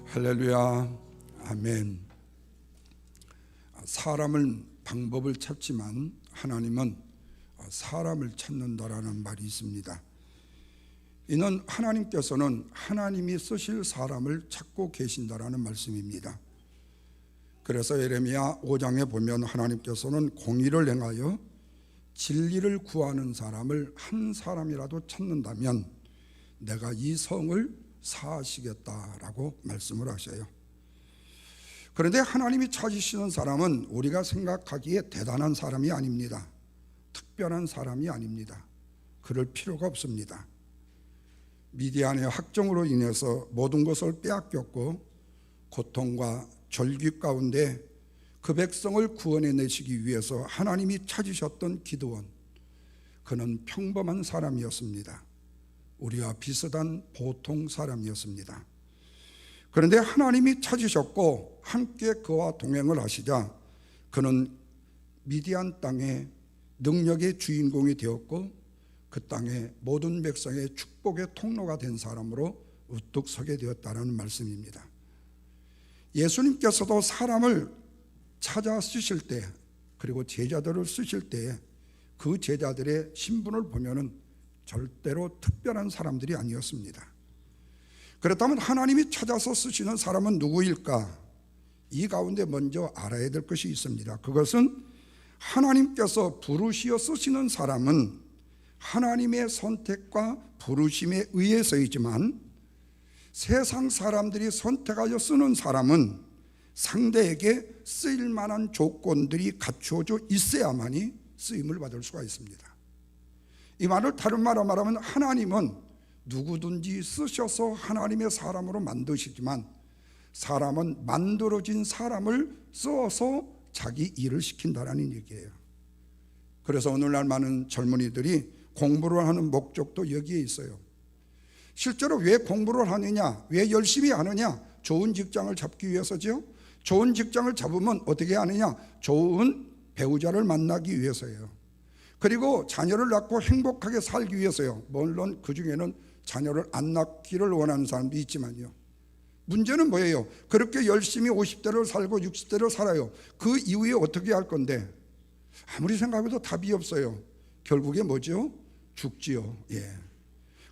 할렐루야, 아멘. 사람은 방법을 찾지만 하나님은 사람을 찾는다라는 말이 있습니다. 이는 하나님께서는 하나님이 쓰실 사람을 찾고 계신다라는 말씀입니다. 그래서 예레미야 5장에 보면 하나님께서는 공의를 행하여 진리를 구하는 사람을 한 사람이라도 찾는다면 내가 이 성을 사하시겠다라고 말씀을 하셔요. 그런데 하나님이 찾으시는 사람은 우리가 생각하기에 대단한 사람이 아닙니다. 특별한 사람이 아닙니다. 그럴 필요가 없습니다. 미디안의 학정으로 인해서 모든 것을 빼앗겼고 고통과 절규 가운데 그 백성을 구원해내시기 위해서 하나님이 찾으셨던 기드온, 그는 평범한 사람이었습니다. 우리와 비슷한 보통 사람이었습니다. 그런데 하나님이 찾으셨고 함께 그와 동행을 하시자 그는 미디안 땅의 능력의 주인공이 되었고 그 땅의 모든 백성의 축복의 통로가 된 사람으로 우뚝 서게 되었다는 말씀입니다. 예수님께서도 사람을 찾아 쓰실 때, 그리고 제자들을 쓰실 때에 그 제자들의 신분을 보면은 절대로 특별한 사람들이 아니었습니다. 그렇다면 하나님이 찾아서 쓰시는 사람은 누구일까? 이 가운데 먼저 알아야 될 것이 있습니다. 그것은 하나님께서 부르시어 쓰시는 사람은 하나님의 선택과 부르심에 의해서이지만 세상 사람들이 선택하여 쓰는 사람은 상대에게 쓰일 만한 조건들이 갖추어져 있어야만이 쓰임을 받을 수가 있습니다. 이 말을 다른 말로 말하면 하나님은 누구든지 쓰셔서 하나님의 사람으로 만드시지만 사람은 만들어진 사람을 써서 자기 일을 시킨다라는 얘기예요. 그래서 오늘날 많은 젊은이들이 공부를 하는 목적도 여기에 있어요. 실제로 왜 공부를 하느냐, 왜 열심히 하느냐? 좋은 직장을 잡기 위해서죠. 좋은 직장을 잡으면 어떻게 하느냐? 좋은 배우자를 만나기 위해서예요. 그리고 자녀를 낳고 행복하게 살기 위해서요. 물론 그 중에는 자녀를 안 낳기를 원하는 사람도 있지만요. 문제는 뭐예요? 그렇게 열심히 50대를 살고 60대를 살아요. 그 이후에 어떻게 할 건데? 아무리 생각해도 답이 없어요. 결국에 뭐죠? 죽지요. 예.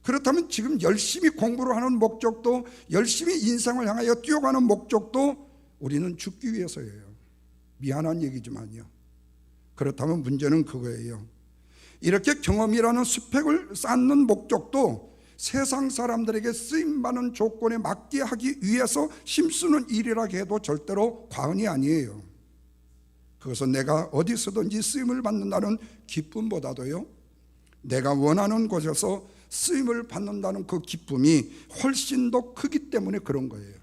그렇다면 지금 열심히 공부를 하는 목적도, 열심히 인생을 향하여 뛰어가는 목적도 우리는 죽기 위해서예요. 미안한 얘기지만요. 그렇다면 문제는 그거예요. 이렇게 경험이라는 스펙을 쌓는 목적도 세상 사람들에게 쓰임받는 조건에 맞게 하기 위해서 힘쓰는 일이라 해도 절대로 과언이 아니에요. 그것은 내가 어디서든지 쓰임을 받는다는 기쁨보다도요, 내가 원하는 곳에서 쓰임을 받는다는 그 기쁨이 훨씬 더 크기 때문에 그런 거예요.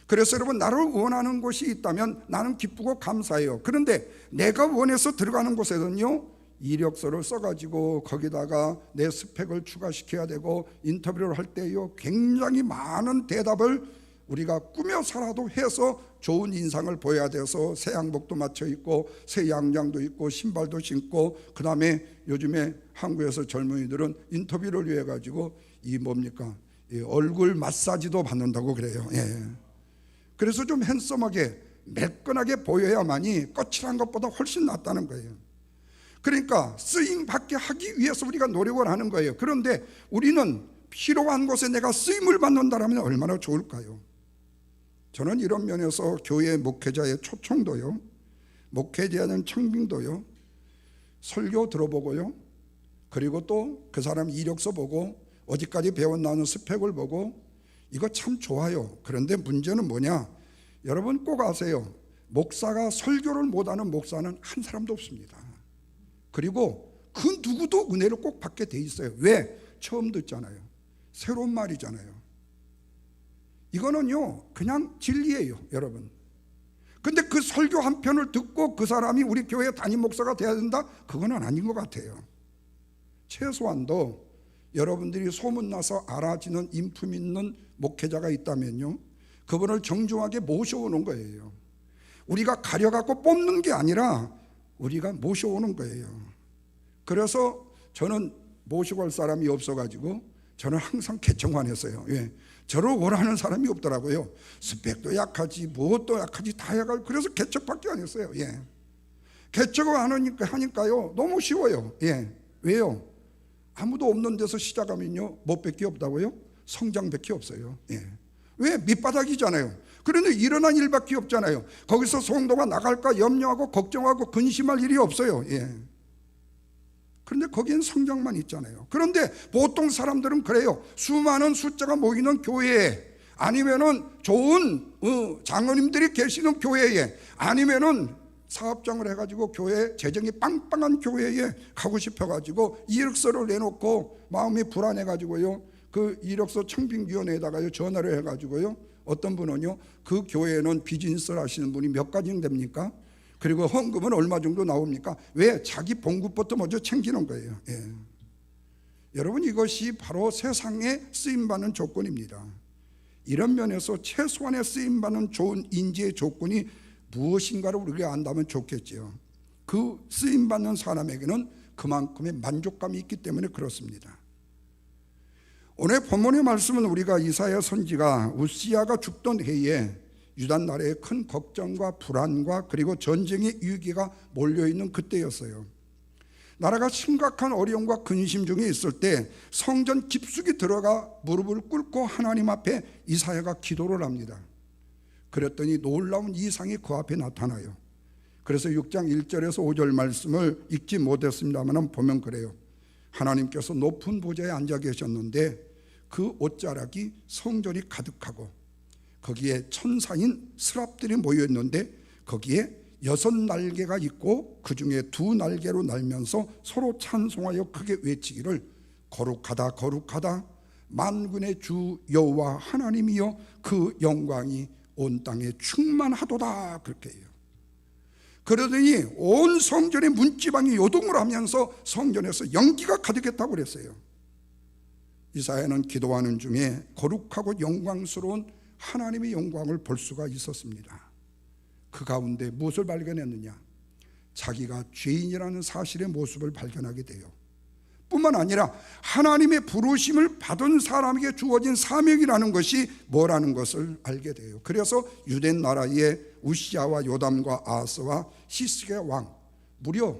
그래서 여러분, 나를 원하는 곳이 있다면 나는 기쁘고 감사해요. 그런데 내가 원해서 들어가는 곳에는요, 이력서를 써가지고 거기다가 내 스펙을 추가시켜야 되고 인터뷰를 할 때요, 굉장히 많은 대답을 우리가 꾸며 살아도 해서 좋은 인상을 보여야 돼서 새 양복도 맞춰 입고 새 양장도 입고 신발도 신고, 그 다음에 요즘에 한국에서 젊은이들은 인터뷰를 위해 가지고 이 뭡니까, 이 얼굴 마사지도 받는다고 그래요. 예. 그래서 좀 핸섬하게 매끈하게 보여야만이 거칠한 것보다 훨씬 낫다는 거예요. 그러니까 쓰임 받게 하기 위해서 우리가 노력을 하는 거예요. 그런데 우리는 필요한 곳에 내가 쓰임을 받는다면 얼마나 좋을까요? 저는 이런 면에서 교회 목회자의 초청도요, 목회자에 대한 청빙도요, 설교 들어보고요, 그리고 또 그 사람 이력서 보고 어디까지 배웠나는 스펙을 보고, 이거 참 좋아요. 그런데 문제는 뭐냐? 여러분 꼭 아세요. 목사가 설교를 못하는 목사는 한 사람도 없습니다. 그리고 그 누구도 은혜를 꼭 받게 돼 있어요. 왜? 처음 듣잖아요. 새로운 말이잖아요. 이거는요, 그냥 진리예요, 여러분. 근데 그 설교 한 편을 듣고 그 사람이 우리 교회 담임 목사가 돼야 된다? 그거는 아닌 것 같아요. 최소한도 여러분들이 소문나서 알아지는 인품 있는 목회자가 있다면요, 그분을 정중하게 모셔오는 거예요. 우리가 가려갖고 뽑는 게 아니라 우리가 모셔오는 거예요. 그래서 저는 모시고 갈 사람이 없어가지고 저는 항상 개척만했어요. 예. 저를 원하는 사람이 없더라고요. 스펙도 약하지 무엇도 약하지 다 해가지고 그래서 개척밖에 안 했어요. 예. 개척을 안 하니까요 너무 쉬워요. 예. 왜요? 아무도 없는 데서 시작하면요 뭐밖에 없다고요? 성장밖에 없어요. 예. 왜? 밑바닥이잖아요. 그런데 일어난 일밖에 없잖아요. 거기서 성도가 나갈까 염려하고 걱정하고 근심할 일이 없어요. 예. 그런데 거기엔 성장만 있잖아요. 그런데 보통 사람들은 그래요. 수많은 숫자가 모이는 교회에, 아니면은 좋은 장로님들이 계시는 교회에, 아니면은 사업장을 해가지고 교회 재정이 빵빵한 교회에 가고 싶어가지고 이력서를 내놓고 마음이 불안해가지고요 그 이력서 청빙위원회에다가요 전화를 해가지고요 어떤 분은요 그 교회에는 비즈니스를 하시는 분이 몇 가지 됩니까? 그리고 헌금은 얼마 정도 나옵니까? 왜? 자기 봉급부터 먼저 챙기는 거예요. 예. 여러분, 이것이 바로 세상에 쓰임받는 조건입니다. 이런 면에서 최소한의 쓰임받는 좋은 인재의 조건이 무엇인가를 우리가 안다면 좋겠죠. 그 쓰임받는 사람에게는 그만큼의 만족감이 있기 때문에 그렇습니다. 오늘 본문의 말씀은 우리가 이사야 선지가 우시야가 죽던 해에 유다 나라에 큰 걱정과 불안과 그리고 전쟁의 위기가 몰려있는 그때였어요. 나라가 심각한 어려움과 근심 중에 있을 때 성전 깊숙이 들어가 무릎을 꿇고 하나님 앞에 이사야가 기도를 합니다. 그랬더니 놀라운 이상이 그 앞에 나타나요. 그래서 6장 1절에서 5절 말씀을 읽지 못했습니다만 보면 그래요. 하나님께서 높은 보좌에 앉아 계셨는데 그 옷자락이 성전이 가득하고 거기에 천사인 스랍들이 모여있는데 거기에 6날개가 있고 그 중에 2날개로 날면서 서로 찬송하여 크게 외치기를 거룩하다 거룩하다 만군의 주 여호와 하나님이여 그 영광이 온 땅에 충만하도다 그렇게 해요. 그러더니 온 성전의 문지방이 요동을 하면서 성전에서 연기가 가득했다고 그랬어요. 이사야는 기도하는 중에 거룩하고 영광스러운 하나님의 영광을 볼 수가 있었습니다. 그 가운데 무엇을 발견했느냐? 자기가 죄인이라는 사실의 모습을 발견하게 돼요. 뿐만 아니라 하나님의 부르심을 받은 사람에게 주어진 사명이라는 것이 뭐라는 것을 알게 돼요. 그래서 유대 나라의 우시야와 요담과 아하스와 히스기야 왕, 무려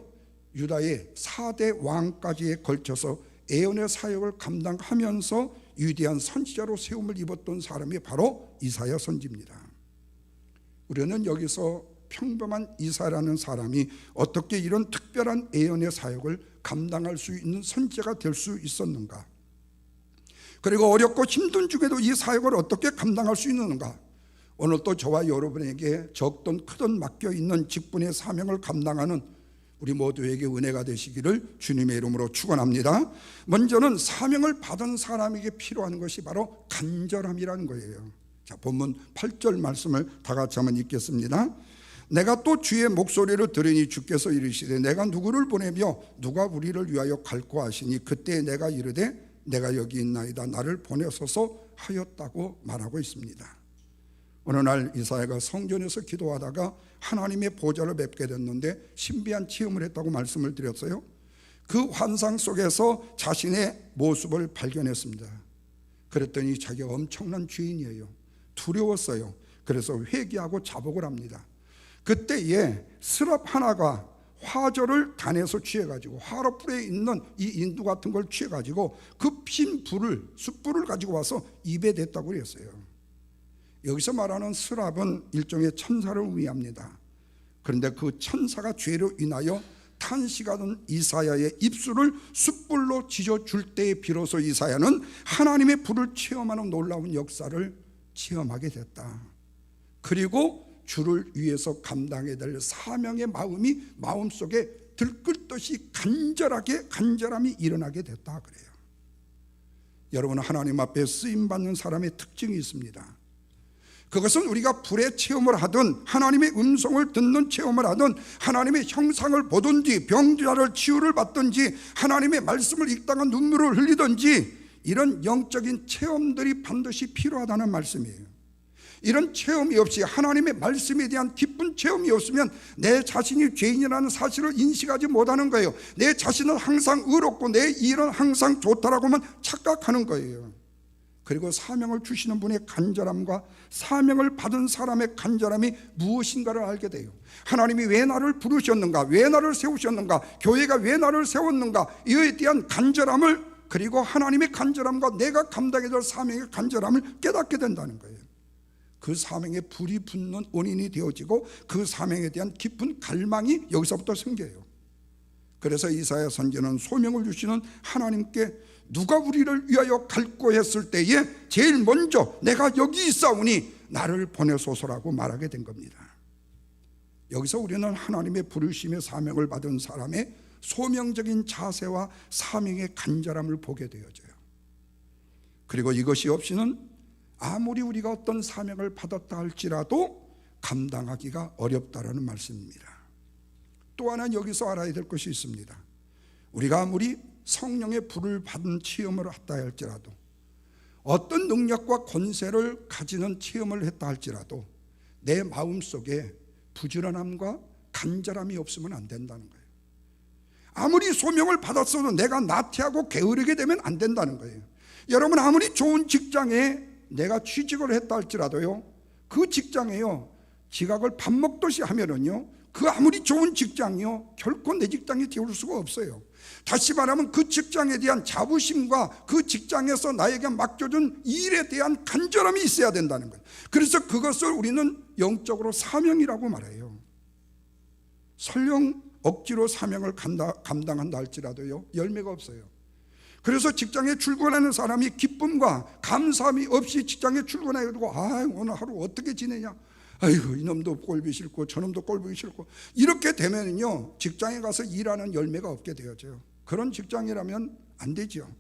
유다의 4대 왕까지에 걸쳐서 예언의 사역을 감당하면서 위대한 선지자로 세움을 입었던 사람이 바로 이사야 선지입니다. 우리는 여기서 평범한 이사야라는 사람이 어떻게 이런 특별한 예언의 사역을 감당할 수 있는 선지자가 될 수 있었는가? 그리고 어렵고 힘든 중에도 이 사역을 어떻게 감당할 수 있는가? 오늘 또 저와 여러분에게 적든 크든 맡겨있는 직분의 사명을 감당하는 우리 모두에게 은혜가 되시기를 주님의 이름으로 축원합니다. 먼저는 사명을 받은 사람에게 필요한 것이 바로 간절함이라는 거예요. 자, 본문 8절 말씀을 다 같이 한번 읽겠습니다. 내가 또 주의 목소리를 들으니 주께서 이르시되 내가 누구를 보내며 누가 우리를 위하여 갈고 하시니 그때 내가 이르되 내가 여기 있나이다 나를 보내소서 하였다고 말하고 있습니다. 어느 날 이사야가 성전에서 기도하다가 하나님의 보좌를 뵙게 됐는데 신비한 체험을 했다고 말씀을 드렸어요. 그 환상 속에서 자신의 모습을 발견했습니다. 그랬더니 자기가 엄청난 죄인이에요. 두려웠어요. 그래서 회개하고 자복을 합니다. 그때에 스랍 하나가 화절을 단에서 취해가지고 화로불에 있는 이 인두 같은 걸 취해가지고 그 핀 불을 숯불을 가지고 와서 입에 댔다고 그랬어요. 여기서 말하는 스랍은 일종의 천사를 의미합니다. 그런데 그 천사가 죄로 인하여 탄식하던 이사야의 입술을 숯불로 지져줄 때에 비로소 이사야는 하나님의 불을 체험하는 놀라운 역사를 체험하게 됐다. 그리고 주를 위해서 감당해야 될 사명의 마음이 마음속에 들끓듯이 간절함이 일어나게 됐다 그래요. 여러분, 하나님 앞에 쓰임받는 사람의 특징이 있습니다. 그것은 우리가 불의 체험을 하든 하나님의 음성을 듣는 체험을 하든 하나님의 형상을 보든지 병자를 치유를 받든지 하나님의 말씀을 읽다가 눈물을 흘리든지 이런 영적인 체험들이 반드시 필요하다는 말씀이에요. 이런 체험이 없이 하나님의 말씀에 대한 깊은 체험이 없으면 내 자신이 죄인이라는 사실을 인식하지 못하는 거예요. 내 자신은 항상 의롭고 내 일은 항상 좋다라고만 착각하는 거예요. 그리고 사명을 주시는 분의 간절함과 사명을 받은 사람의 간절함이 무엇인가를 알게 돼요. 하나님이 왜 나를 부르셨는가, 왜 나를 세우셨는가, 교회가 왜 나를 세웠는가, 이에 대한 간절함을, 그리고 하나님의 간절함과 내가 감당해야 될 사명의 간절함을 깨닫게 된다는 거예요. 그 사명에 불이 붙는 원인이 되어지고 그 사명에 대한 깊은 갈망이 여기서부터 생겨요. 그래서 이사야 선지자는 소명을 주시는 하나님께 누가 우리를 위하여 갈고 했을 때에 제일 먼저 내가 여기 있사오니 나를 보내소서라고 말하게 된 겁니다. 여기서 우리는 하나님의 부르심의 사명을 받은 사람의 소명적인 자세와 사명의 간절함을 보게 되어져요. 그리고 이것이 없이는 아무리 우리가 어떤 사명을 받았다 할지라도 감당하기가 어렵다라는 말씀입니다. 또 하나 여기서 알아야 될 것이 있습니다. 우리가 아무리 성령의 불을 받은 체험을 했다 할지라도, 어떤 능력과 권세를 가지는 체험을 했다 할지라도 내 마음속에 부지런함과 간절함이 없으면 안 된다는 거예요. 아무리 소명을 받았어도 내가 나태하고 게으르게 되면 안 된다는 거예요. 여러분, 아무리 좋은 직장에 내가 취직을 했다 할지라도요, 그 직장에요 지각을 밥 먹듯이 하면은요, 그 아무리 좋은 직장이요 결코 내 직장이 되올 수가 없어요. 다시 말하면 그 직장에 대한 자부심과 그 직장에서 나에게 맡겨준 일에 대한 간절함이 있어야 된다는 거예요. 그래서 그것을 우리는 영적으로 사명이라고 말해요. 설령 억지로 사명을 감당한다 할지라도요 열매가 없어요. 그래서 직장에 출근하는 사람이 기쁨과 감사함이 없이 직장에 출근해가지고 오늘 하루 어떻게 지내냐, 아이고 이놈도 꼴보기 싫고 저놈도 꼴보기 싫고, 이렇게 되면요 직장에 가서 일하는 열매가 없게 되어져요. 그런 직장이라면 안 되죠.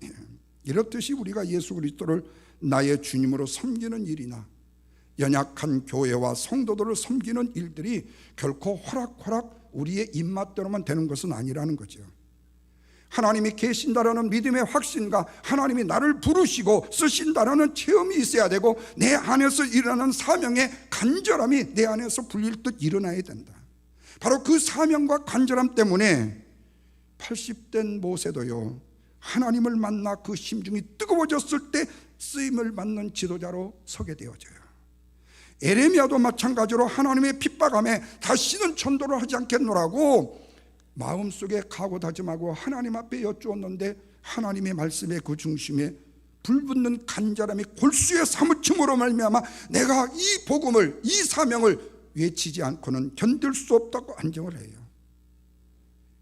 이렇듯이 우리가 예수 그리스도를 나의 주님으로 섬기는 일이나 연약한 교회와 성도들을 섬기는 일들이 결코 호락호락 우리의 입맛대로만 되는 것은 아니라는 거죠. 하나님이 계신다라는 믿음의 확신과 하나님이 나를 부르시고 쓰신다라는 체험이 있어야 되고, 내 안에서 일어나는 사명의 간절함이 내 안에서 불릴 듯 일어나야 된다. 바로 그 사명과 간절함 때문에 80된 모세도요 하나님을 만나 그 심중이 뜨거워졌을 때 쓰임을 받는 지도자로 서게 되어져요. 에레미야도 마찬가지로 하나님의 핍박함에 다시는 전도를 하지 않겠노라고 마음속에 각오 다짐하고 하나님 앞에 여쭈었는데, 하나님의 말씀의 그 중심에 불붙는 간절함이 골수의 사무침으로 말미암아 내가 이 복음을, 이 사명을 외치지 않고는 견딜 수 없다고 안정을 해요.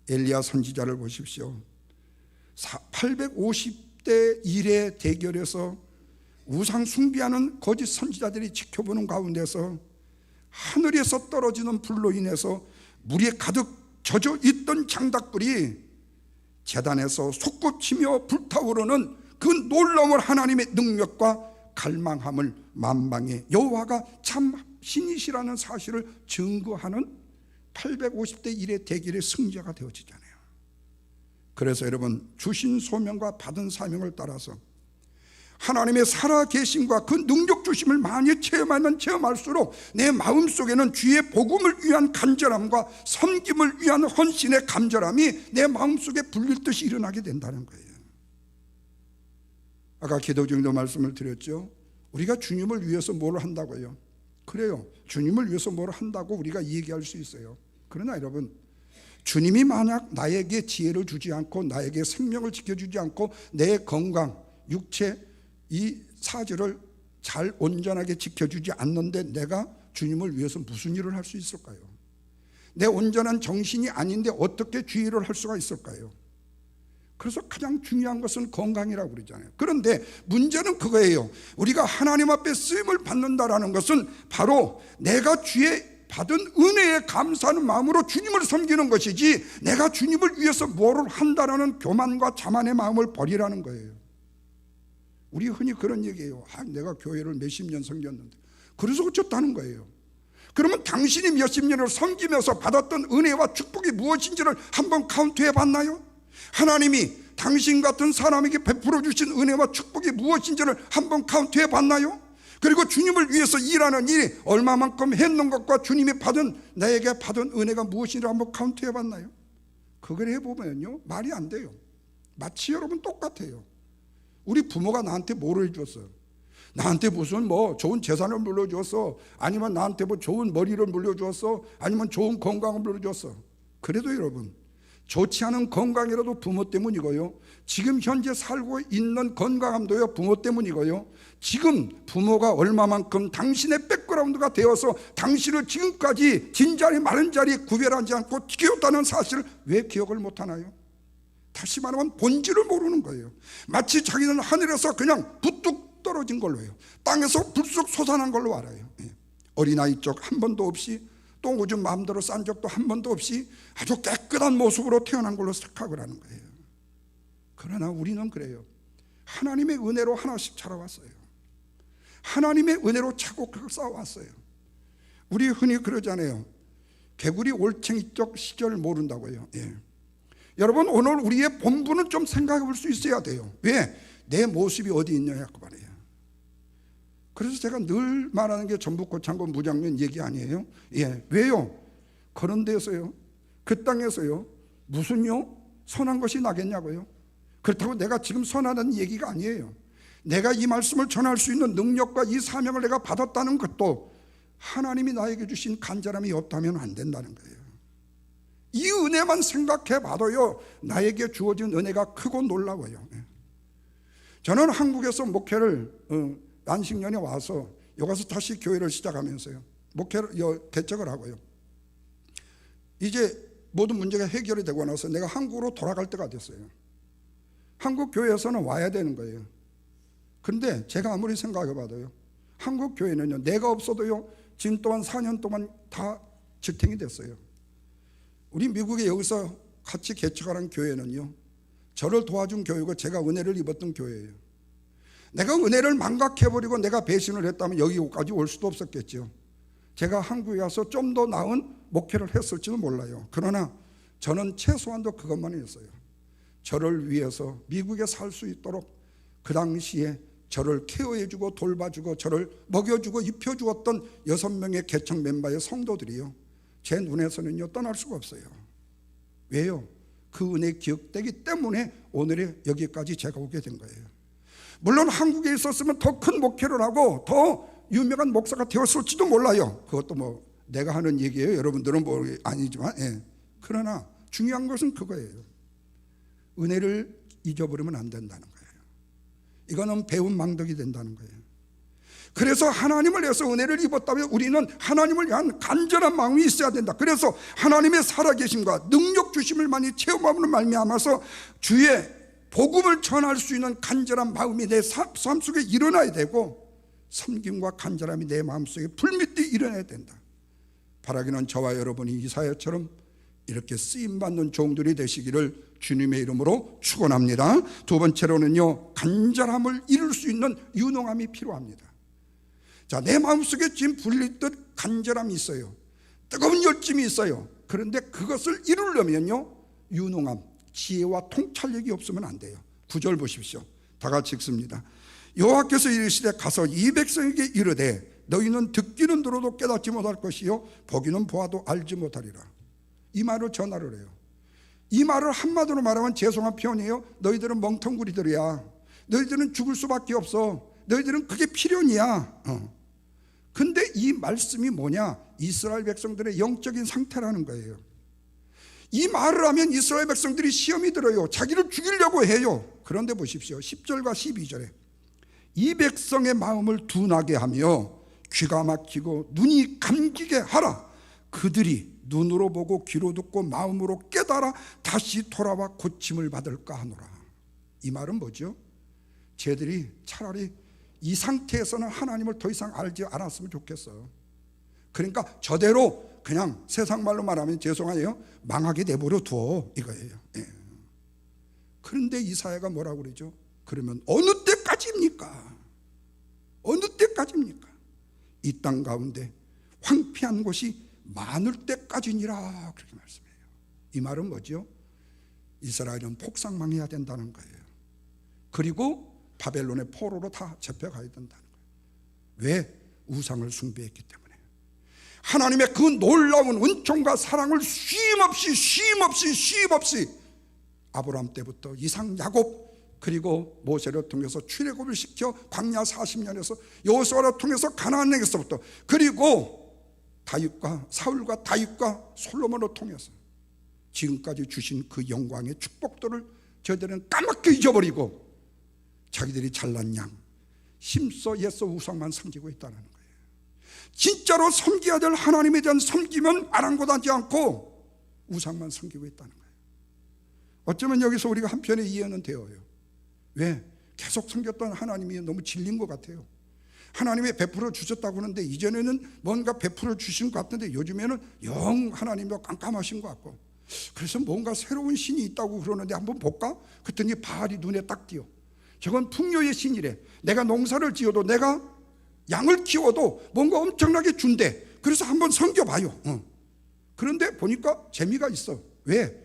엘리야 선지자를 보십시오. 850대 1의 대결에서 우상 숭배하는 거짓 선지자들이 지켜보는 가운데서 하늘에서 떨어지는 불로 인해서 물이 가득 젖어 있던 장작불이 제단에서 솟구치며 불타오르는 그 놀라운 하나님의 능력과 갈망함을 만방의 여호와가 참 신이시라는 사실을 증거하는 850대 1의 대결의 승자가 되어지잖아요. 그래서 여러분, 주신 소명과 받은 사명을 따라서 하나님의 살아계심과 그 능력 주심을 많이 체험하면 체험할수록 내 마음속에는 주의 복음을 위한 간절함과 섬김을 위한 헌신의 간절함이 내 마음속에 불릴 듯이 일어나게 된다는 거예요. 아까 기도 중에도 말씀을 드렸죠. 우리가 주님을 위해서 뭘 한다고요? 그래요, 주님을 위해서 뭘 한다고 우리가 얘기할 수 있어요. 그러나 여러분, 주님이 만약 나에게 지혜를 주지 않고 나에게 생명을 지켜주지 않고 내 건강, 육체, 이 사지를 잘 온전하게 지켜주지 않는데 내가 주님을 위해서 무슨 일을 할 수 있을까요? 내 온전한 정신이 아닌데 어떻게 주의를 할 수가 있을까요? 그래서 가장 중요한 것은 건강이라고 그러잖아요. 그런데 문제는 그거예요. 우리가 하나님 앞에 쓰임을 받는다라는 것은 바로 내가 주의 받은 은혜에 감사하는 마음으로 주님을 섬기는 것이지, 내가 주님을 위해서 뭐를 한다라는 교만과 자만의 마음을 버리라는 거예요. 우리 흔히 그런 얘기해요. 내가 교회를 몇십 년 섬겼는데 그래서 어쩌다는 거예요. 그러면 당신이 몇십 년을 섬기면서 받았던 은혜와 축복이 무엇인지를 한번 카운트해 봤나요? 하나님이 당신 같은 사람에게 베풀어 주신 은혜와 축복이 무엇인지를 한번 카운트해 봤나요? 그리고 주님을 위해서 일하는 일이 얼마만큼 했는 것과 주님이 나에게 받은 은혜가 무엇인지 한번 카운트해 봤나요? 그걸 해보면요, 말이 안 돼요. 마치 여러분 똑같아요. 우리 부모가 나한테 뭐를 해줬어요? 나한테 무슨 좋은 재산을 물려주었어, 아니면 나한테 좋은 머리를 물려주었어, 아니면 좋은 건강을 물려주었어. 그래도 여러분, 좋지 않은 건강이라도 부모 때문이고요, 지금 현재 살고 있는 건강함도요 부모 때문이고요, 지금 부모가 얼마만큼 당신의 백그라운드가 되어서 당신을 지금까지 진자리 마른자리 구별하지 않고 키웠다는 사실을 왜 기억을 못하나요? 다시 말하면 본질을 모르는 거예요. 마치 자기는 하늘에서 그냥 부뚝 떨어진 걸로 해요. 땅에서 불쑥 솟아난 걸로 알아요. 어린아이 쪽 한 번도 없이, 또 오줌 마음대로 싼 적도 한 번도 없이 아주 깨끗한 모습으로 태어난 걸로 생각을 하는 거예요. 그러나 우리는 그래요. 하나님의 은혜로 하나씩 자라왔어요. 하나님의 은혜로 차곡차곡 쌓아왔어요. 우리 흔히 그러잖아요. 개구리 올챙이 쪽 시절 모른다고요. 여러분, 오늘 우리의 본분은 좀 생각해 볼 수 있어야 돼요. 왜? 내 모습이 어디 있냐 그 말이에요. 그래서 제가 늘 말하는 게 전북 고창군 무장면 얘기 아니에요? 왜요? 그런 데서요, 그 땅에서요, 무슨요 선한 것이 나겠냐고요? 그렇다고 내가 지금 선하다는 얘기가 아니에요. 내가 이 말씀을 전할 수 있는 능력과 이 사명을 내가 받았다는 것도 하나님이 나에게 주신 간절함이 없다면 안 된다는 거예요. 이 은혜만 생각해 봐도요, 나에게 주어진 은혜가 크고 놀라워요. 저는 한국에서 목회를 안식년에 와서 여기 가서 다시 교회를 시작하면서요, 목회를 개척을 하고요, 이제 모든 문제가 해결이 되고 나서 내가 한국으로 돌아갈 때가 됐어요. 한국 교회에서는 와야 되는 거예요. 그런데 제가 아무리 생각해 봐도요, 한국 교회는요, 내가 없어도요 지금 동안 4년 동안 다 지탱이 됐어요. 우리 미국에 여기서 같이 개척하는 교회는요, 저를 도와준 교회고 제가 은혜를 입었던 교회예요. 내가 은혜를 망각해버리고 내가 배신을 했다면 여기까지 올 수도 없었겠죠. 제가 한국에 와서 좀 더 나은 목회를 했을지도 몰라요. 그러나 저는 최소한도 그것만 했어요. 저를 위해서 미국에 살 수 있도록 그 당시에 저를 케어해주고 돌봐주고 저를 먹여주고 입혀주었던 6명의 개척 멤버의 성도들이요, 제 눈에서는요 떠날 수가 없어요. 왜요? 그 은혜 기억되기 때문에 오늘의 여기까지 제가 오게 된 거예요. 물론 한국에 있었으면 더 큰 목회를 하고 더 유명한 목사가 되었을지도 몰라요. 그것도 내가 하는 얘기예요. 여러분들은 아니지만, 그러나 중요한 것은 그거예요. 은혜를 잊어버리면 안 된다는 거예요. 이거는 배운 망덕이 된다는 거예요. 그래서 하나님을 위해서 은혜를 입었다면 우리는 하나님을 위한 간절한 마음이 있어야 된다. 그래서 하나님의 살아계심과 능력 주심을 많이 체험함으로 말미암아서 주의 복음을 전할 수 있는 간절한 마음이 내 삶 속에 일어나야 되고, 섬김과 간절함이 내 마음속에 불밑이 일어나야 된다. 바라기는 저와 여러분이 이사야처럼 이렇게 쓰임받는 종들이 되시기를 주님의 이름으로 축원합니다. 두 번째로는요, 간절함을 이룰 수 있는 유능함이 필요합니다. 자, 내 마음속에 지금 불리듯 간절함이 있어요. 뜨거운 열심이 있어요. 그런데 그것을 이루려면요, 유능함, 지혜와 통찰력이 없으면 안 돼요. 9절 보십시오. 다 같이 읽습니다. 여호와께서 이르시되 가서 이 백성에게 이르되 너희는 듣기는 들어도 깨닫지 못할 것이요 보기는 보아도 알지 못하리라. 이 말을 전하를 해요. 이 말을 한마디로 말하면 죄송한 표현이에요. 너희들은 멍텅구리들이야. 너희들은 죽을 수밖에 없어. 너희들은 그게 필연이야. 근데 이 말씀이 뭐냐? 이스라엘 백성들의 영적인 상태라는 거예요. 이 말을 하면 이스라엘 백성들이 시험이 들어요. 자기를 죽이려고 해요. 그런데 보십시오. 10절과 12절에 이 백성의 마음을 둔하게 하며 귀가 막히고 눈이 감기게 하라. 그들이 눈으로 보고 귀로 듣고 마음으로 깨달아 다시 돌아와 고침을 받을까 하노라. 이 말은 뭐죠? 쟤들이 차라리 이 상태에서는 하나님을 더 이상 알지 않았으면 좋겠어요. 그러니까 저대로 그냥 세상 말로 말하면 죄송해요, 망하게 내버려 두어 이거예요. 그런데 이사야가 뭐라고 그러죠? 그러면 어느 때까지입니까? 어느 때까지입니까? 이 땅 가운데 황폐한 곳이 많을 때까지니라, 그렇게 말씀해요. 이 말은 뭐죠? 이스라엘은 폭삭망해야 된다는 거예요. 그리고 바벨론의 포로로 다 잡혀가야 된다는 거예요. 왜? 우상을 숭배했기 때문에. 하나님의 그 놀라운 은총과 사랑을 쉼없이 아브라함 때부터 이삭, 야곱, 그리고 모세를 통해서 출애굽을 시켜 광야 40년에서 여호수아를 통해서 가나안에서부터, 그리고 다윗과 사울과 다윗과 솔로몬을 통해서 지금까지 주신 그 영광의 축복들을 저희들은 까맣게 잊어버리고 자기들이 잘난 양 힘써 애써 우상만 섬기고 있다는 거예요. 진짜로 섬겨야 될 하나님에 대한 섬김은 아랑곳하지 않고 우상만 섬기고 있다는 거예요. 어쩌면 여기서 우리가 한편에 이해는 되어요. 왜? 계속 섬겼던 하나님이 너무 질린 것 같아요. 하나님이 베풀어 주셨다고 하는데 이전에는 뭔가 베풀어 주신 것 같은데 요즘에는 영 하나님도 깜깜하신 것 같고, 그래서 뭔가 새로운 신이 있다고 그러는데 한번 볼까? 그랬더니 바알이 눈에 딱 띄어. 저건 풍요의 신이래. 내가 농사를 지어도, 내가 양을 키워도 뭔가 엄청나게 준대. 그래서 한번 섬겨봐요. 그런데 보니까 재미가 있어. 왜?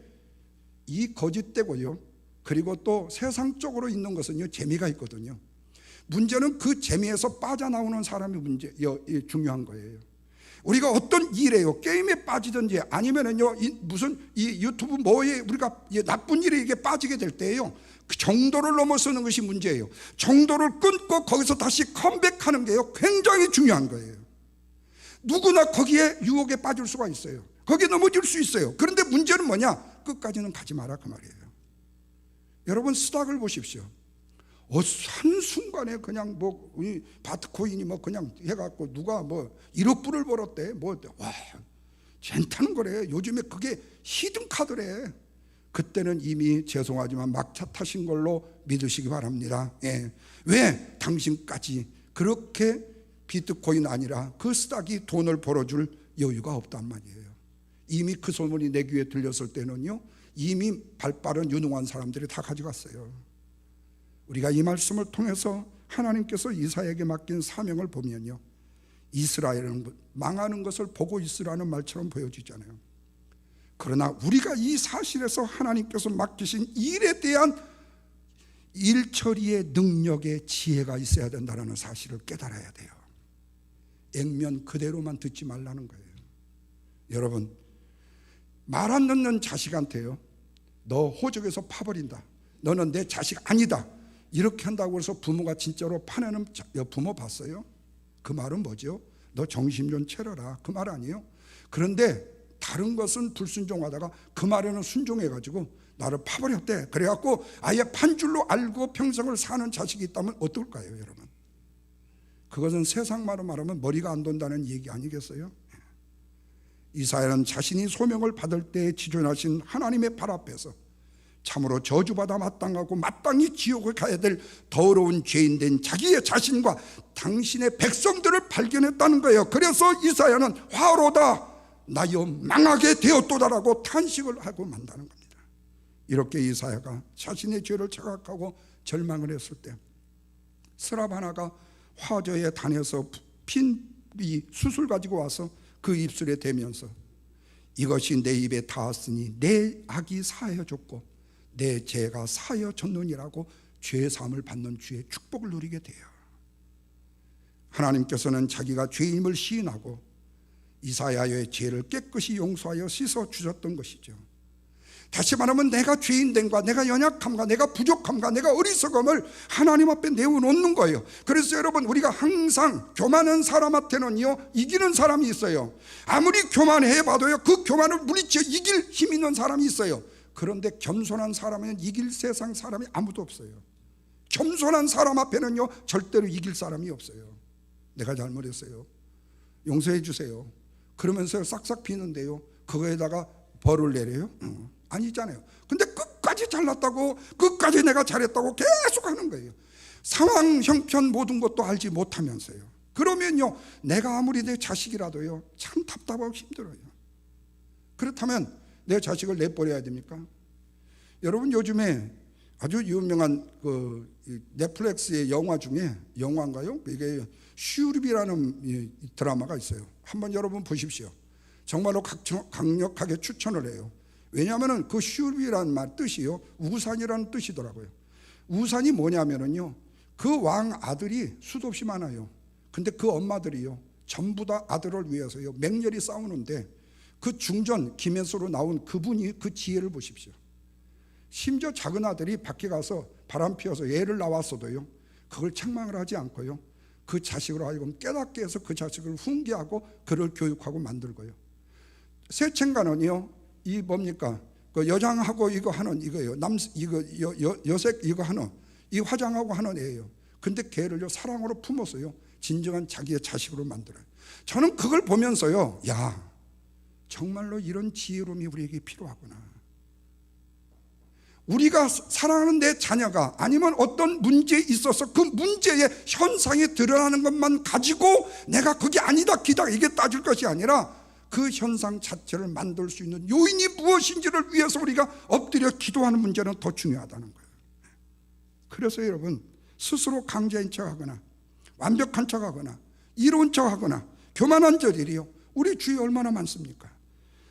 이 거짓되고요, 그리고 또 세상적으로 있는 것은요, 재미가 있거든요. 문제는 그 재미에서 빠져나오는 사람이 중요한 거예요. 우리가 어떤 일에요, 게임에 빠지든지 아니면은요 무슨 이 유튜브 뭐에 우리가 나쁜 일에 이게 빠지게 될 때예요, 그 정도를 넘어서는 것이 문제예요. 정도를 끊고 거기서 다시 컴백하는 게요 굉장히 중요한 거예요. 누구나 거기에 유혹에 빠질 수가 있어요. 거기에 넘어질 수 있어요. 그런데 문제는 뭐냐? 끝까지는 가지 마라 그 말이에요. 여러분 스닥을 보십시오. 한순간에 그냥 뭐 바트코인이 뭐 그냥 해갖고 누가 뭐 1억 불을 벌었대. 와, 괜찮은 거래. 요즘에 그게 히든카드래. 그때는 이미 죄송하지만 막차 타신 걸로 믿으시기 바랍니다. 예. 왜? 당신까지 그렇게 비트코인 아니라 그 스닥이 돈을 벌어줄 여유가 없단 말이에요. 이미 그 소문이 내 귀에 들렸을 때는요, 이미 발빠른 유능한 사람들이 다 가져갔어요. 우리가 이 말씀을 통해서 하나님께서 이사야에게 맡긴 사명을 보면요, 이스라엘은 망하는 것을 보고 있으라는 말처럼 보여지잖아요. 그러나 우리가 이 사실에서 하나님께서 맡기신 일에 대한 일처리의 능력의 지혜가 있어야 된다는 사실을 깨달아야 돼요. 액면 그대로만 듣지 말라는 거예요. 여러분, 말 안 듣는 자식한테요, 너 호적에서 파버린다, 너는 내 자식 아니다, 이렇게 한다고 해서 부모가 진짜로 파내는 부모 봤어요? 그 말은 뭐죠? 너 정신 좀 차려라, 그 말 아니에요? 그런데 다른 것은 불순종하다가 그 말에는 순종해가지고 나를 파버렸대. 그래갖고 아예 판줄로 알고 평생을 사는 자식이 있다면 어떨까요, 여러분? 그것은 세상 말로 말하면 머리가 안 돈다는 얘기 아니겠어요? 이사야는 자신이 소명을 받을 때 지존하신 하나님의 발 앞에서 참으로 저주받아 마땅히 지옥에 가야 될 더러운 죄인된 자기의 자신과 당신의 백성들을 발견했다는 거예요. 그래서 이사야는 화로다 나여 망하게 되었도다라고 탄식을 하고 만다는 겁니다. 이렇게 이사야가 자신의 죄를 자각하고 절망을 했을 때 스랍 하나가 화저에 단에서 핀 이 숯을 가지고 와서 그 입술에 대면서 이것이 내 입에 닿았으니 내 악이 사하여졌고 내 죄가 사하여졌느니라고 죄사함을 받는 주의 축복을 누리게 돼요. 하나님께서는 자기가 죄임을 시인하고 이사야의 죄를 깨끗이 용서하여 씻어 주셨던 것이죠. 다시 말하면 내가 죄인됨과 내가 연약함과 내가 부족함과 내가 어리석음을 하나님 앞에 내어놓는 거예요. 그래서 여러분, 우리가 항상 교만한 사람한테는요 이기는 사람이 있어요. 아무리 교만해봐도요 그 교만을 물리쳐 이길 힘 있는 사람이 있어요. 그런데 겸손한 사람은 이길 세상 사람이 아무도 없어요. 겸손한 사람 앞에는요 절대로 이길 사람이 없어요. 내가 잘못했어요, 용서해 주세요, 그러면서 싹싹 비는데요 그거에다가 벌을 내려요? 아니잖아요. 근데 끝까지 잘났다고, 끝까지 내가 잘했다고 계속 하는 거예요. 상황 형편 모든 것도 알지 못하면서요. 그러면요 내가 아무리 내 자식이라도요 참 답답하고 힘들어요. 그렇다면 내 자식을 내버려야 됩니까? 여러분, 요즘에 아주 유명한 그 넷플릭스의 영화 중에, 영화인가요? 이게 슈립이라는 드라마가 있어요. 한번 여러분 보십시오. 정말로 강력하게 추천을 해요. 왜냐하면 그 슈립이라는 말 뜻이요 우산이라는 뜻이더라고요. 우산이 뭐냐면요 그 왕 아들이 수도 없이 많아요. 근데 그 엄마들이요, 전부 다 아들을 위해서요 맹렬히 싸우는데 그 중전 김혜수로 나온 그분이 그 지혜를 보십시오. 심지어 작은 아들이 밖에 가서 바람 피워서 애를 낳았어도요 그걸 책망을 하지 않고요 그 자식으로 하여금 깨닫게 해서 그 자식을 훈계하고 그를 교육하고 만들고요. 세층간은요 이 뭡니까 그 여장하고 이거 하는 이거예요. 여색 이거 하는 이 화장하고 하는 애예요. 근데 걔를요 사랑으로 품어서요 진정한 자기의 자식으로 만들어요. 저는 그걸 보면서요, 야, 정말로 이런 지혜로움이 우리에게 필요하구나. 우리가 사랑하는 내 자녀가 아니면 어떤 문제에 있어서 그 문제의 현상이 드러나는 것만 가지고 내가 그게 아니다 기다 이게 따질 것이 아니라 그 현상 자체를 만들 수 있는 요인이 무엇인지를 위해서 우리가 엎드려 기도하는 문제는 더 중요하다는 거예요. 그래서 여러분 스스로 강자인 척하거나 완벽한 척하거나 이로운 척하거나 교만한 저들이요 우리 주위에 얼마나 많습니까?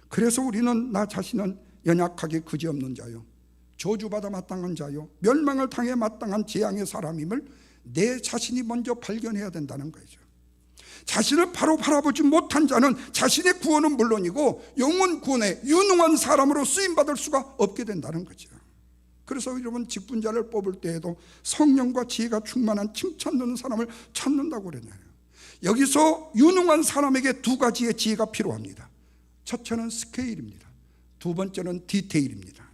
그래서 우리는 나 자신은 연약하게 그지없는 자요 저주받아 마땅한 자요 멸망을 당해 마땅한 재앙의 사람임을 내 자신이 먼저 발견해야 된다는 거죠. 자신을 바로 바라보지 못한 자는 자신의 구원은 물론이고 영혼 구원에 유능한 사람으로 쓰임받을 수가 없게 된다는 거죠. 그래서 여러분 직분자를 뽑을 때에도 성령과 지혜가 충만한 칭찬 듣는 사람을 찾는다고 그러잖아요. 여기서 유능한 사람에게 두 가지의 지혜가 필요합니다. 첫째는 스케일입니다. 두 번째는 디테일입니다.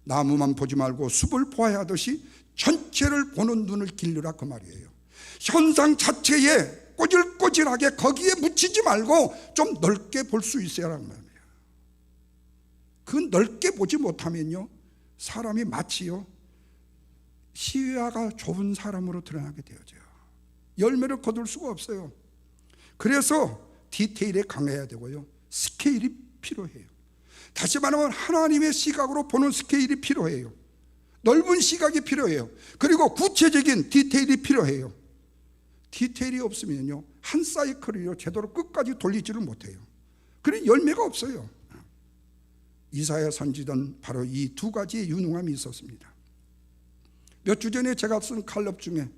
나무만 보지 말고 숲을 보아야 하듯이 전체를 보는 눈을 기르라 그 말이에요. 현상 자체에 꼬질꼬질하게 거기에 묻히지 말고 좀 넓게 볼 수 있어야 하는 말이에요. 그 넓게 보지 못하면요 사람이 마치요 시야가 좁은 사람으로 드러나게 되어져요. 열매를 거둘 수가 없어요. 그래서 디테일에 강해야 되고요 스케일이 필요해요. 다시 말하면 하나님의 시각으로 보는 스케일이 필요해요. 넓은 시각이 필요해요. 그리고 구체적인 디테일이 필요해요. 디테일이 없으면요 한 사이클을요 제대로 끝까지 돌리지를 못해요. 그래서 열매가 없어요. 이사야 선지자는 바로 이 두 가지의 유능함이 있었습니다. 몇 주 전에 제가 쓴 칼럼 중에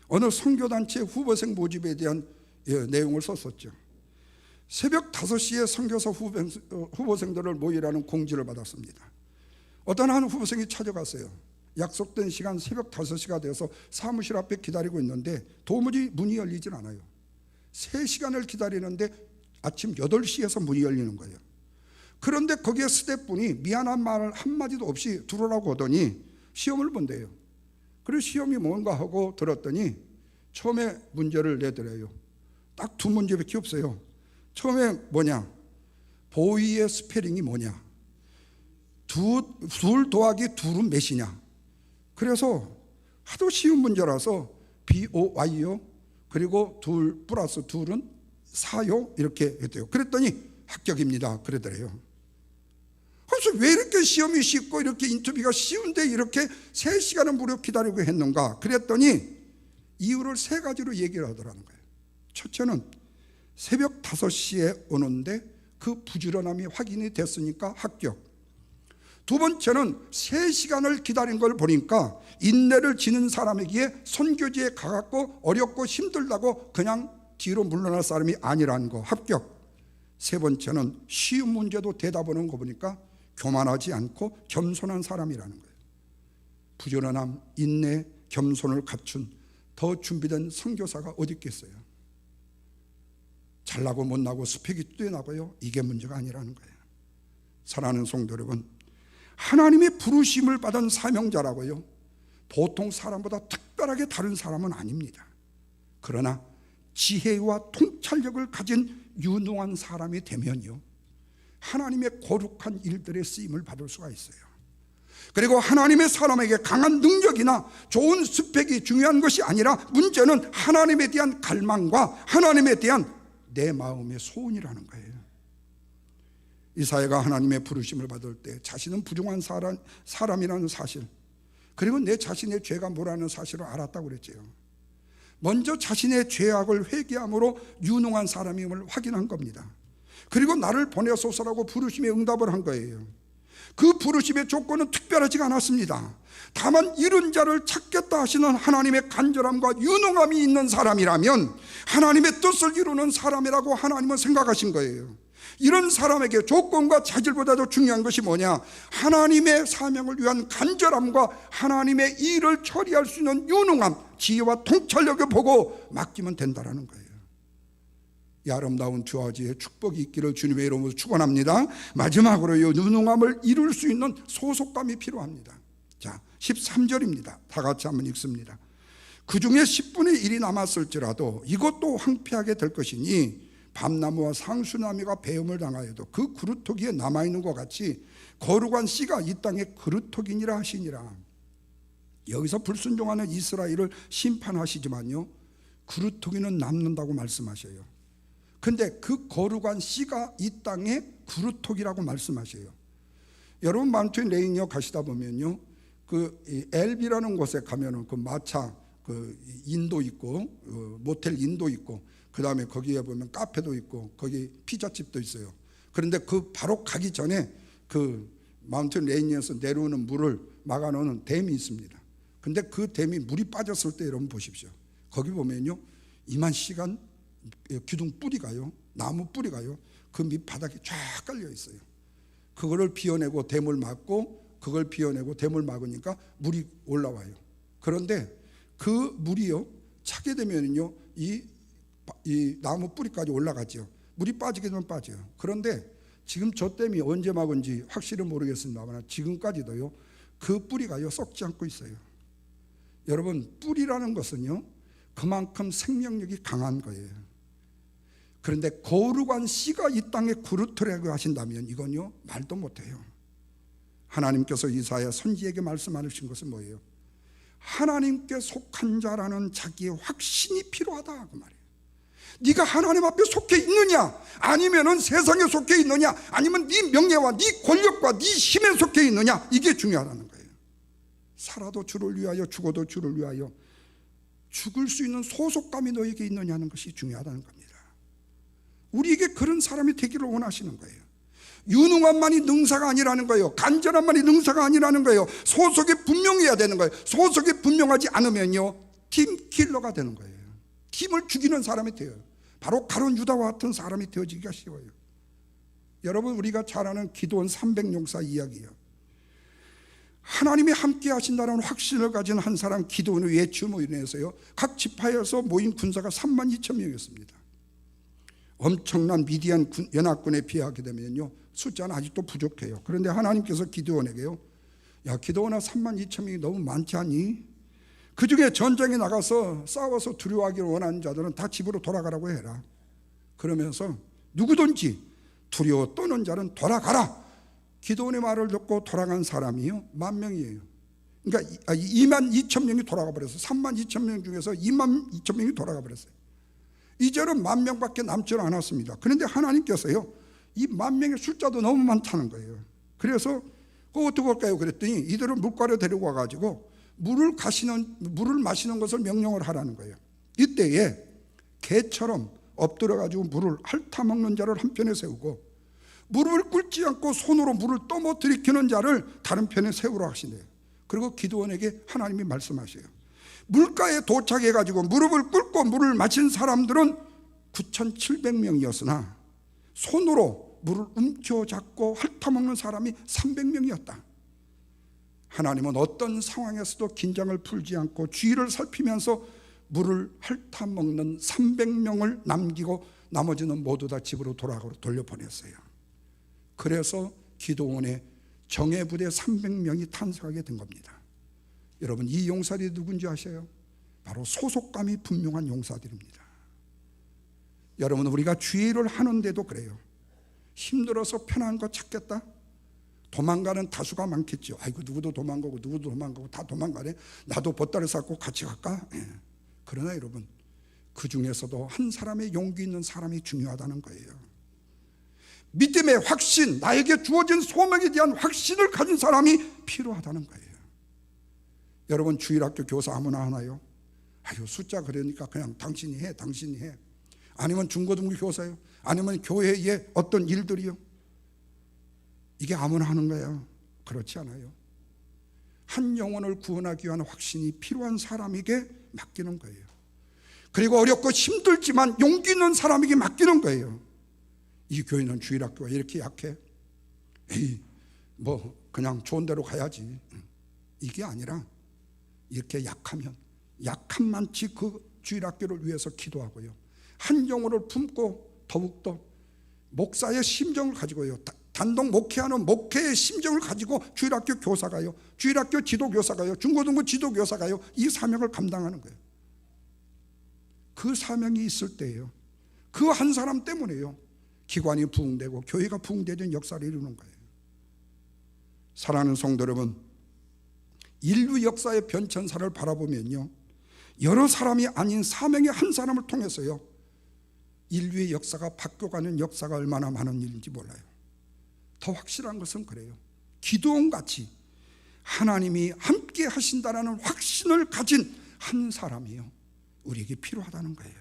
어느 선교단체 후보생 모집에 대한 내용을 썼었죠. 새벽 5시에 선교사 후보생들을 모이라는 공지를 받았습니다. 어떤 한 후보생이 찾아갔어요. 약속된 시간 새벽 5시가 돼서 사무실 앞에 기다리고 있는데 도무지 문이 열리질 않아요. 3시간을 기다리는데 아침 8시에서 문이 열리는 거예요. 그런데 거기에 스태프분이 미안한 말 한마디도 없이 들어오라고 하더니 시험을 본대요. 그래서 시험이 뭔가 하고 들었더니 처음에 문제를 내더래요. 딱 2문제밖에 없어요. 처음에 뭐냐, 보이의 스페링이 뭐냐, 둘 더하기 둘은 몇이냐. 그래서 하도 쉬운 문제라서 BOY요 그리고 둘 플러스 둘은 4요 이렇게 했대요. 그랬더니 합격입니다 그러더래요. 그래서 왜 이렇게 시험이 쉽고 이렇게 인터뷰가 쉬운데 이렇게 3시간을 무려 기다리고 했는가 그랬더니 이유를 3가지로 얘기를 하더라는 거예요. 첫째는 새벽 5시에 오는데 그 부지런함이 확인이 됐으니까 합격. 두 번째는 3시간을 기다린 걸 보니까 인내를 지닌 사람에게 선교지에 가갖고 어렵고 힘들다고 그냥 뒤로 물러날 사람이 아니라는 거 합격. 세 번째는 쉬운 문제도 대답하는 거 보니까 교만하지 않고 겸손한 사람이라는 거예요. 부지런함, 인내, 겸손을 갖춘 더 준비된 선교사가 어디 있겠어요. 잘나고 못나고 스펙이 뛰어나고요 이게 문제가 아니라는 거예요. 사랑하는 성도 여러분, 하나님의 부르심을 받은 사명자라고요 보통 사람보다 특별하게 다른 사람은 아닙니다. 그러나 지혜와 통찰력을 가진 유능한 사람이 되면요 하나님의 거룩한 일들의 쓰임을 받을 수가 있어요. 그리고 하나님의 사람에게 강한 능력이나 좋은 스펙이 중요한 것이 아니라 문제는 하나님에 대한 갈망과 하나님에 대한 내 마음의 소원이라는 거예요. 이사야가 하나님의 부르심을 받을 때 자신은 부정한 사람이라는 사실, 그리고 내 자신의 죄가 뭐라는 사실을 알았다고 그랬죠. 먼저 자신의 죄악을 회개함으로 유능한 사람임을 확인한 겁니다. 그리고 나를 보내소서라고 부르심에 응답을 한 거예요. 그 부르심의 조건은 특별하지가 않았습니다. 다만 이런 자를 찾겠다 하시는 하나님의 간절함과 유능함이 있는 사람이라면 하나님의 뜻을 이루는 사람이라고 하나님은 생각하신 거예요. 이런 사람에게 조건과 자질보다도 중요한 것이 뭐냐? 하나님의 사명을 위한 간절함과 하나님의 일을 처리할 수 있는 유능함, 지혜와 통찰력을 보고 맡기면 된다는 거예요. 이 아름다운 두 가지의 축복이 있기를 주님의 이름으로 축원합니다. 마지막으로 이 유능함을 이룰 수 있는 소속감이 필요합니다. 자, 13절입니다. 다 같이 한번 읽습니다. 그 중에 10분의 1이 남았을지라도 이것도 황폐하게 될 것이니 밤나무와 상수나무가 배움을 당하여도 그 그루터기에 남아있는 것 같이 거룩한 씨가 이 땅에 그루터기니라 하시니라. 여기서 불순종하는 이스라엘을 심판하시지만요, 그루터기는 남는다고 말씀하셔요. 근데 그 거룩한 씨가 이 땅에 그루터기라고 말씀하셔요. 여러분 마운틴 레인이어 가시다 보면요, 그 엘비라는 곳에 가면은 그 마차 그 인도 있고 모텔 인도 있고, 그 다음에 거기에 보면 카페도 있고 거기 피자집도 있어요. 그런데 그 바로 가기 전에 그 마운틴 레인이어서 내려오는 물을 막아놓는 댐이 있습니다. 근데 그 댐이 물이 빠졌을 때 여러분 보십시오. 거기 보면요, 이만 시간 기둥 뿌리가요, 나무 뿌리가요, 그 밑바닥에 쫙 깔려 있어요. 그거를 비워내고 댐을 막고, 그걸 비워내고 댐을 막으니까 물이 올라와요. 그런데 그 물이요, 차게 되면요 이 나무 뿌리까지 올라가죠. 물이 빠지게 되면 빠져요. 그런데 지금 저 댐이 언제 막은지 확실히 모르겠습니다만 지금까지도요 그 뿌리가요 썩지 않고 있어요. 여러분, 뿌리라는 것은요 그만큼 생명력이 강한 거예요. 그런데 거룩한 씨가 이 땅에 그루터라고 하신다면 이건요 말도 못해요. 하나님께서 이사야 선지에게 말씀하신 것은 뭐예요? 하나님께 속한 자라는 자기의 확신이 필요하다 그 말이에요. 네가 하나님 앞에 속해 있느냐, 아니면은 세상에 속해 있느냐, 아니면 네 명예와 네 권력과 네 힘에 속해 있느냐, 이게 중요하다는 거예요. 살아도 주를 위하여 죽어도 주를 위하여 죽을 수 있는 소속감이 너에게 있느냐는 것이 중요하다는 겁니다. 우리에게 그런 사람이 되기를 원하시는 거예요. 유능함만이 능사가 아니라는 거예요. 간절함만이 능사가 아니라는 거예요. 소속이 분명해야 되는 거예요. 소속이 분명하지 않으면요 팀킬러가 되는 거예요. 팀을 죽이는 사람이 돼요. 바로 가룟 유다와 같은 사람이 되어지기가 쉬워요. 여러분, 우리가 잘 아는 기드온 300용사 이야기예요. 하나님이 함께 하신다는 확신을 가진 한 사람 기드온의 외침으로 인해서요 각 지파에서 모인 군사가 32,000명이었습니다. 엄청난 미디안 연합군에 비하게 되면요 숫자는 아직도 부족해요. 그런데 하나님께서 기드온에게요, 야 기드온아, 32,000명이 너무 많지 않니? 그 중에 전쟁에 나가서 싸워서 두려워하기를 원하는 자들은 다 집으로 돌아가라고 해라. 그러면서 누구든지 두려워 떠는 자는 돌아가라. 기드온의 말을 듣고 돌아간 사람이요 10,000명이에요. 그러니까 22,000명이 돌아가 버렸어요. 32,000명 중에서 22,000명이 돌아가 버렸어요. 이제는 10,000명밖에 남지 않았습니다. 그런데 하나님께서요 이 10,000명의 숫자도 너무 많다는 거예요. 그래서 그거 어떻게 할까요? 그랬더니 이들을 물가로 데리고 와가지고 물을 마시는 것을 명령을 하라는 거예요. 이때에 개처럼 엎드려가지고 물을 핥아먹는 자를 한편에 세우고, 무릎을 꿇지 않고 손으로 물을 떠먹들이키는 자를 다른 편에 세우라 하시네요. 그리고 기드온에게 하나님이 말씀하셔요. 물가에 도착해가지고 무릎을 꿇고 물을 마신 사람들은 9,700명이었으나 손으로 물을 움켜잡고 핥아먹는 사람이 300명이었다. 하나님은 어떤 상황에서도 긴장을 풀지 않고 주의를 살피면서 물을 핥아먹는 300명을 남기고 나머지는 모두 다 집으로 돌려보냈어요. 그래서 기드온의 정예부대 300명이 탄생하게 된 겁니다. 여러분, 이 용사들이 누군지 아셔요? 바로 소속감이 분명한 용사들입니다. 여러분, 우리가 주의를 하는데도 그래요. 힘들어서 편한 거 찾겠다? 도망가는 다수가 많겠죠. 아이고, 누구도 도망가고 누구도 도망가고 다 도망가네. 나도 보따리 싸고 같이 갈까? 예. 그러나 여러분, 그 중에서도 한 사람의 용기 있는 사람이 중요하다는 거예요. 믿음의 확신, 나에게 주어진 소명에 대한 확신을 가진 사람이 필요하다는 거예요. 여러분, 주일학교 교사 아무나 하나요? 아유, 숫자 그러니까 그냥 당신이 해. 아니면 중고등부 교사요? 아니면 교회의 어떤 일들이요? 이게 아무나 하는 거예요. 그렇지 않아요. 한 영혼을 구원하기 위한 확신이 필요한 사람에게 맡기는 거예요. 그리고 어렵고 힘들지만 용기 있는 사람에게 맡기는 거예요. 이 교회는 주일학교가 이렇게 약해, 에이, 뭐 그냥 좋은 데로 가야지, 이게 아니라 이렇게 약하면 약함만치 그 주일학교를 위해서 기도하고요, 한 영혼을 품고 더욱더 목사의 심정을 가지고요, 단독 목회하는 목회의 심정을 가지고 주일학교 교사가요, 주일학교 지도교사가요, 중고등부 지도교사가요, 이 사명을 감당하는 거예요. 그 사명이 있을 때예요. 그 한 사람 때문에요, 기관이 부흥되고 교회가 부흥되는 역사를 이루는 거예요. 사랑하는 성도 여러분, 인류 역사의 변천사를 바라보면요, 여러 사람이 아닌 사명의 한 사람을 통해서요, 인류의 역사가 바뀌어가는 역사가 얼마나 많은 일인지 몰라요. 더 확실한 것은 그래요. 기도원같이 하나님이 함께 하신다라는 확신을 가진 한 사람이요, 우리에게 필요하다는 거예요.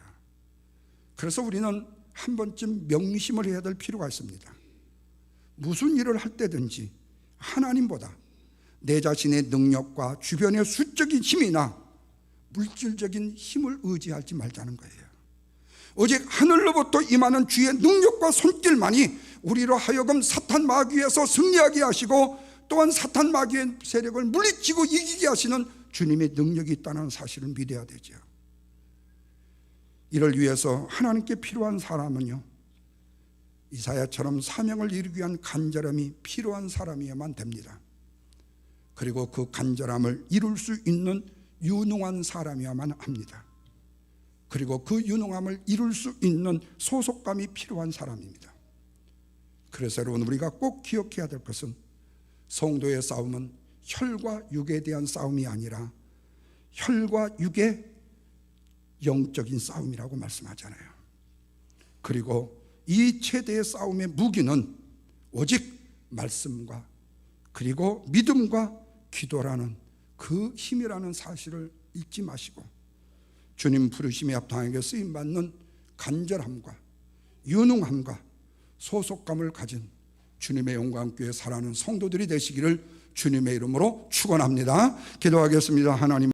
그래서 우리는 한 번쯤 명심을 해야 될 필요가 있습니다. 무슨 일을 할 때든지 하나님보다 내 자신의 능력과 주변의 수적인 힘이나 물질적인 힘을 의지하지 말자는 거예요. 오직 하늘로부터 임하는 주의 능력과 손길만이 우리로 하여금 사탄 마귀에서 승리하게 하시고, 또한 사탄 마귀의 세력을 물리치고 이기게 하시는 주님의 능력이 있다는 사실을 믿어야 되죠. 이를 위해서 하나님께 필요한 사람은요, 이사야처럼 사명을 이루기 위한 간절함이 필요한 사람이어야만 됩니다. 그리고 그 간절함을 이룰 수 있는 유능한 사람이어야만 합니다. 그리고 그 유능함을 이룰 수 있는 소속감이 필요한 사람입니다. 그래서 여러분, 우리가 꼭 기억해야 될 것은 성도의 싸움은 혈과 육에 대한 싸움이 아니라 혈과 육의 영적인 싸움이라고 말씀하잖아요. 그리고 이 최대의 싸움의 무기는 오직 말씀과 그리고 믿음과 기도라는 그 힘이라는 사실을 잊지 마시고, 주님 부르심에 합당하게 쓰임받는 간절함과 유능함과 소속감을 가진 주님의 영광교회 살아가는 성도들이 되시기를 주님의 이름으로 축원합니다. 기도하겠습니다. 하나님,